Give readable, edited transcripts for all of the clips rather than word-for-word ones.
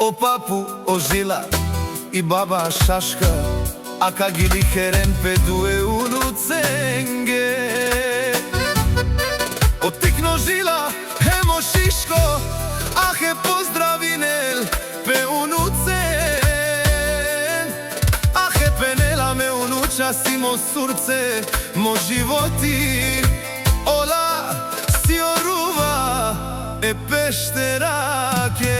O papu, o Zila i baba Shashka, aka gili heren pe due unucenge. O tikno Zila, hemo Shishko, ahe pozdravinel pe unucen. Ahe penela me unuča si mo surce, mo životi. Ola si oruva e pešterake.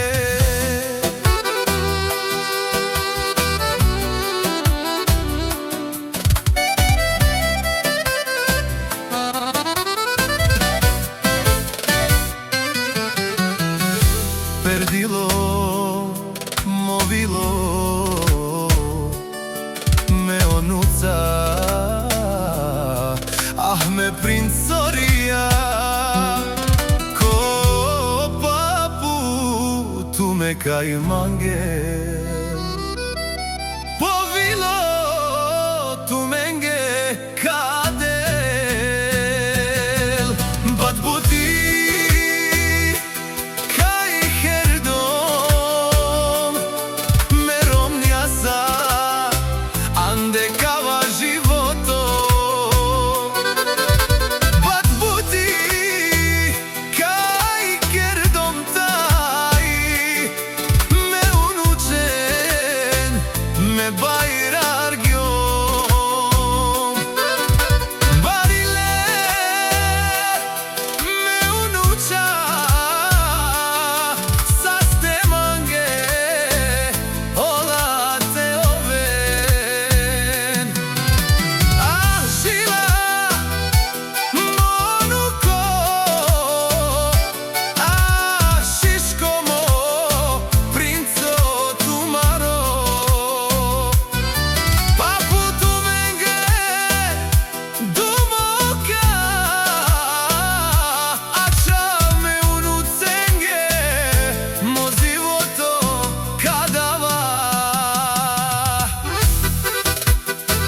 Perdilo, movilo me onuca, ah me princoria, ko papu tu me kaj mange. Povilo tu menge kadel, bat buti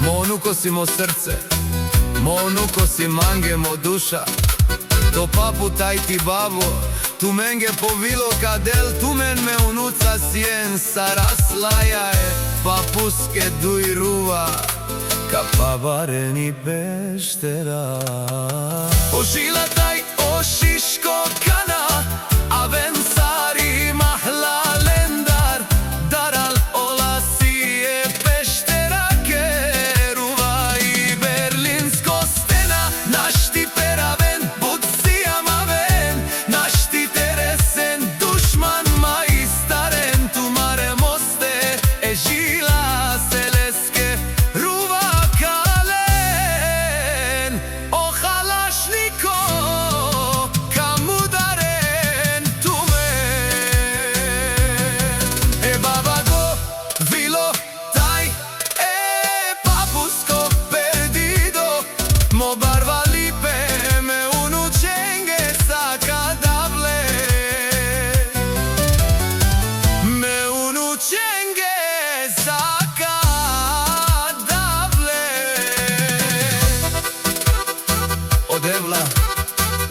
Monuko si mo srce, monuko si mange mo duša. To papu taj ti babo, tu menge povilo kadel, tu men me unuca sien saraslaja e papuske duj ruva, ka pavareni peštera. O Zila taj, o Shishko kana, aven sari mahla lendar, daral ola si e pešterake.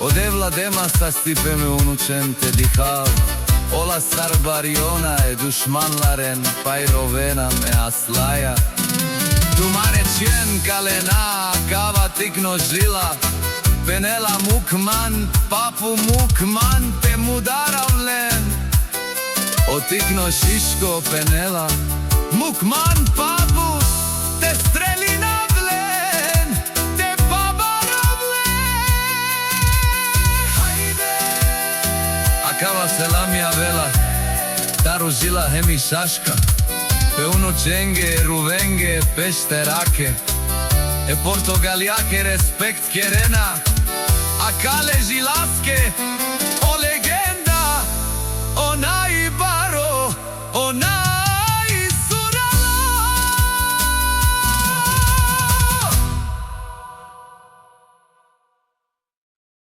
Odevla dema sa stipe me unučen te dihal, ola sarbariona e dušmanlaren, pajrovena me aslaja. Tu mare čien kalena, kava tikno Zila, penela mukman, papu mukman te mudaravlen. O tikno Shishko penela, mukman papu te streli navlen, te pabaravlen. Akava selamia vela, taru Zila hemi Shashka, pe unučenge, ruvenge, pešterake, e portogaliake respekt kerena, akale Zilaske.